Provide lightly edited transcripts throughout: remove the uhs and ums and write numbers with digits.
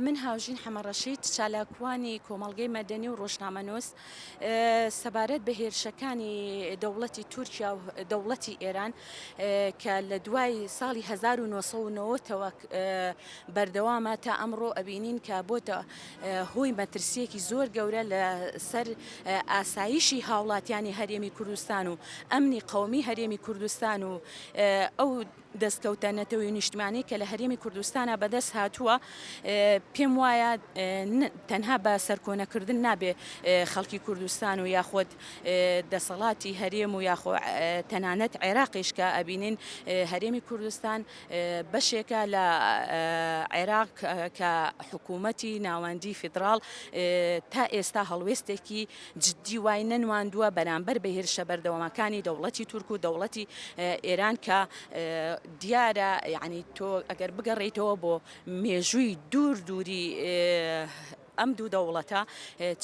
من هاوژین حەمەڕەشید چالاکوانی کۆمەڵگەی مەدەنی و ڕۆژنامەنووس سەبارەت بە هێرشەکانی دەوڵەتی تورکیا و دەوڵەتی ئێران کە لە دوای ساڵی 1990ەوە بەردەوامە تا ئەمڕۆ ئەبینین کە بۆتە هۆی مەترسیەکی زۆر گەورە لە سەر ئاسایشی هاوڵاتیانی هەرێمی کوردستان و ئەمنی قەومی هەرێمی کوردستان و ئەو دەستکەوتە نەتەوەی نیشتمانی کە لە هەرێمی کوردستانە بەدەست هاتووە پێم وایە تەنها بە سەرکۆنەکردن نابێ خەڵکی کوردستان و یاخۆت دەسەڵاتی هەرێم و یاخۆ تەنانەت عێراقیش کە ئەبینین هەرێمی کوردستان بەشێکە لە عێراق کە حکوومەتی ناوەندی فیدراڵ تا ئێستا هەڵوێستێکی جددی وای نەنواندووە بەرامبەر بە هێرشە بەردەوامەکانی دەوڵەتی تورک و دەوڵەتی ئێران کە دیارە یعنی تۆ ئەگەر بگەڕێیتەوە بۆ مێژووی دووری ئەم دوو دەوڵەتە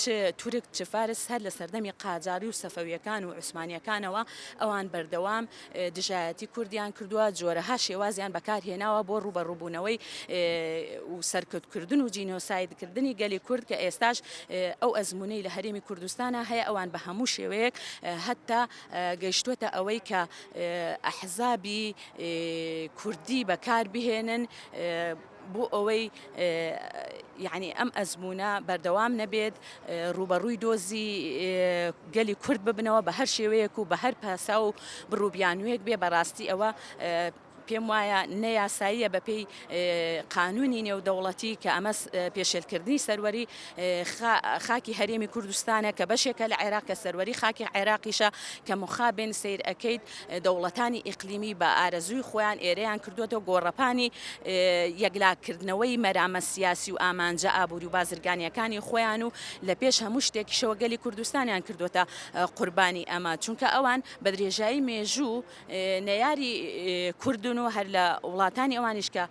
چ تورک چ فارس هەر لە سەردەمی قاجاری و سەفەویەکان و عوسمانیەکانەوە ئەوان بەردەوام دژایەتی کوردیان کردووە جۆرەها شێوازیان بەکارهێناوە بۆ ڕوبەڕووبوونەوەی و سەرکەوتکردن و جینۆسایدکردنی گەلی کورد کە ئێستاش ئەو ئەزمونەی لە هەرێمی کوردستانە هەیە ئەوان بە هەموو شێوەیەک هەتا گەیشتوتە ئەوەی کە ئەحزابی کوردی بەکاربهێنن بۆ ئەوەی یعنی ئەم ئەزمونە بەردەوام نەبێت ڕوبەڕووی دۆزی گەلی کورد ببنەوە بە هەر شێوەیەک و بە هەر پاسا و بڕووبیانوەیەک بێ بەڕاستی ئەوە پێم وایە نەیاساییە بە پێی قانونی نێودەوڵەتی کە ئەمە پێشێلکردنی سەروەری خاکی هەرێمی کوردستانە کە بەشێکە لە عێراق کە سەروەری خاکی عێراقیشە کە مخابن سیر ئەەکەیت دەوڵەتانی ئیقلیمی بە ئارەزووی خۆیان ئێرەیان کردوێتەوە گۆڕەپانی یەکلاکردنەوەی مەرامە سیاسی و ئامانجە ئابووری و بازرگانیەکانی خۆیان و لە پێش هەموو شتێکیشەوە گەلی کوردستانیان کردوێتە قوربانی ئەمە چونکە ئەوان بە درێژایی مێژوو نەیاری کوردن و هەر لە وڵاتانی ئەوانیش کە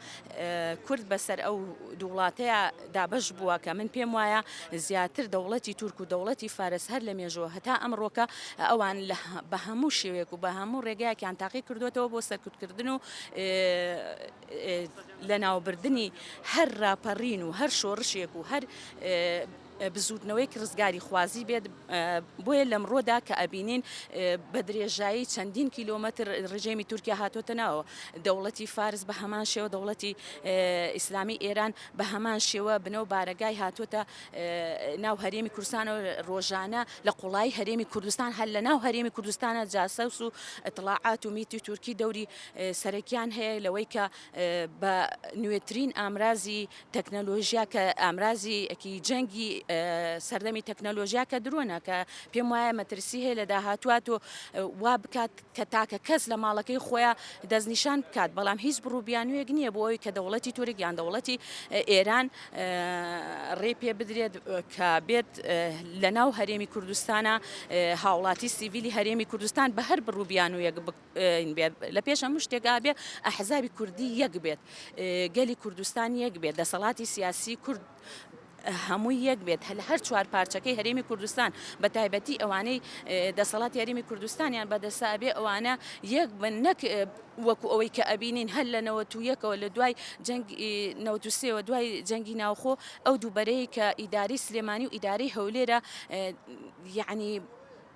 کورد بەسەر ئەو دوو وڵاتەیە دابەش بووە کە من پێم وایە زیاتر دەوڵەتی تورک و دەوڵەتی فارس هەر لە مێژووە هەتا ئەمڕۆکە ئەوان بە هەموو شێوەیەک و بە هەموو ڕێگایەکیان تاقی کردوێتەوە بۆ سەرکوتکردن و لە ناوبردننی هەر ڕاپەڕین و هەر شۆڕشێک و هەر بزودنەوەی ڕزگاری خوازی بێت بۆیە لەمڕۆدا کە ئەبینین بە درێژایی چەندین کیلۆمەتر ڕژێمی تورکیا هاتۆتە ناوە دەوڵەتی فارس بە هەمان شێوە دەوڵەتی ئیسلامی ئێران بە هەمان شێوە بنەو بارەگای هاتۆتە ناو هەرێمی کوردستان و ڕۆژانە لە قوڵای هەرێمی کوردستان هەر لە ناو هەرێمی کوردستانە جاسەوس و ئەتڵاعات و میتی تورکی دەوری سەرەکیان هەیە لەوەی کە بە نوێترین ئامرازی تەکنەلۆژیا کە ئامرازی ئەکی جەنگی سەردەمی تەکنەلۆژیا کە درۆنە کە پێم وایە مەترسی هەیە لە داهاتوات و وا بکات کە تاکە کەس لە ماڵەکەی خۆیان دەستنیشان بکات بەڵام هیچ بڕووبیانوێک نییە بۆ ئەوی کە دەوڵەتی تورک یان دەوڵەتی ئێران ڕێ پێ بدرێت کە بێت لە ناو هەرێمی کوردستانە هاوڵاتی سیڤیلی هەرێمی کوردستان بە هەر بڕووبیانویەک بێت لە پێش هەموو شتێکا بێ ئەحزابی کوردی یەک بێت گەلی کوردستان یەک بێت دەسەڵاتی سیاسی کورد هەمووی یەک بێت لە هەر چوار پارچەکەی هەرێمی کوردستان بە تایبەتی ئەوانەی دەسەڵاتی هەرێمی کوردستانیان بەدەسا بێ ئەوانە یەک بن نەک وەکو ئەوەی کە ئەبینین هەر لە 91ەوە لە دوای جەنگی 93ەوە دوای جەنگی ناوخۆ ئەو دووبەرەی کە ئیداری سلێمانی و ئیداری هەولێرە یعنی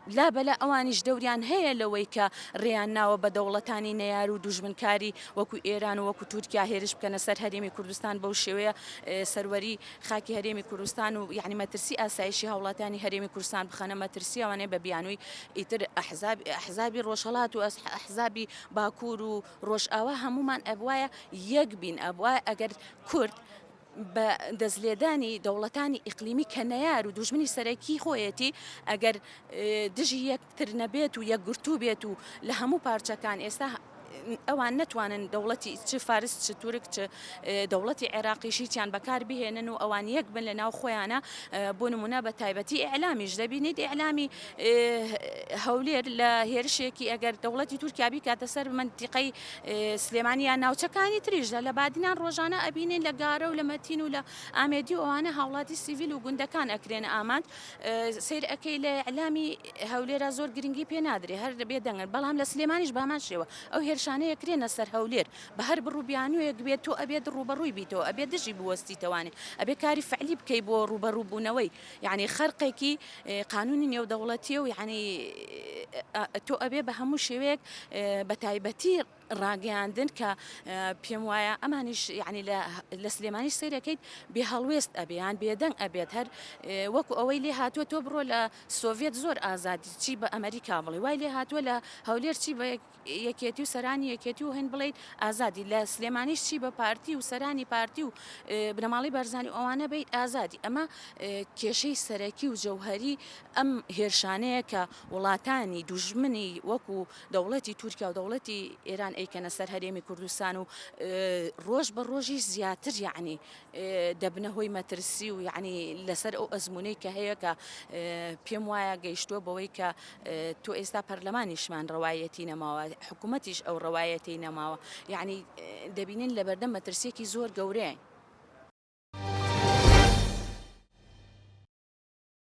لا بەلا ئەوانیش دەوریان هەیە لەوەی کە ڕێیان ناوە بە دەوڵەتانی نەیار و دوژمنکاری وەکو ئێران و وەکو تورکیا هێرش بکەنە سەر هەرێمی کوردستان بەو شێوەیە سەروەری خاکی هەرێمی کوردستان و یعنی مەترسی ئاسایشی هاوڵاتانی هەرێمی کوردستان بخەنە مەترسی ئەوانەیە بە بیانووی ئیتر ئەحزابی ڕۆژهەڵات و ئەحزابی باکوور و ڕۆژئاوا هەمومان ئەبوایە یەک بین ئەبوایە ئەگەر کورد بە دەستلێدانی دەوڵەتانی ئیقلیمی کە نەیار و دوژمنی سەرەکی خۆیەتی ئەگەر دژی یەکتر نەبێت و یەکگرتوو بێت و لە هەموو پارچەکان ئێستا ئەوان نەتوانن دەوڵەتی چ فارس چ تورک چ دەوڵەتی عێراقیشی چیان بەکار بهێنن و ئەوان یەک بن لە ناو خۆیانە بۆ نمونە بە تایبەتی ئیعلامیش دەبینیت ئیعلامی هەولێر لە هێرشێکی ئەگەر دەوڵەتی تورکیا کاتە سەر منتیقەی سلێمانیان ناوچەکانی تریژدا لە بادینان ڕۆژانە ئەبینین لە گارە و لە مەتین و لە ئامێدی و ئەوانە هاوڵاتی سیڤیل و گوندەکان ئەکرێنە ئامانج سیر ئەەکەی لە ئیعلامی هەولێرە زۆر گرنگی پێ نادرێ هەر بێ دەنگن بەڵام لە سلێمانیش بامان شێوە ئەو هێرش هێرشانەیە کرێنە سەر هەولێر بە هەر بڕووبیانوەیەک بێت تۆ ئەبێت ڕوبەڕووی بیتەوە ئەبێ دژی بوەستیتەوانێ ئەبێ کاری فعلی بکەی بۆ ڕوبەڕووبوونەوەی یعنی خەرقێکی قانونی نێودەوڵەتیە و یعنی تۆ ئەبێ بە هەموو شێوەیەک بە تایبەتی ڕاگەاندن کە پێم وایە ئەمانیش یعنی لە سلێمانیش سیرەکەیت بێ هەڵوێست ئەبیان بێدەنگ ئەبێت هەر وەکو ئەوەی لێ هاتووە تۆ بڕۆ لە سۆڤێت زۆر ئازادی چی بە ئەمریکا بڵێ وای لێ هاتووە لە هەولێر چی بە یەکێتی و سەرانی یەکێتی و هێن بڵێیت ئازادی لە سلێمانیش چی بە پارتی و سەرانی پارتی و بنەماڵی بەرزانی ئەوانە بیت ئازادی ئەمە کێشەی سەرەکی و جەوهەری ئەم هێرشانەیە کە وڵاتانی دوژمنی وەکو دەوڵەتی تورکیا و دەوڵەتی ئێران ئەیکەنە سەر هەرێمی کوردستان و ڕۆژ بە ڕۆژی زیاتر یعنی دەبنە هۆی مەترسی و یعنی لەسەر ئەو ئەزمونەی کە هەیە کە پێم وایە گەیشتووە بەوەی کە تۆ ئێستا پەرلەمانیشمان ڕەوایەتی نەماوە حکوومەتیش ئەو ڕەوایەتی نەماوە یعنی دەبینین لە بەردەم مەترسیەکی زۆر گەورەیە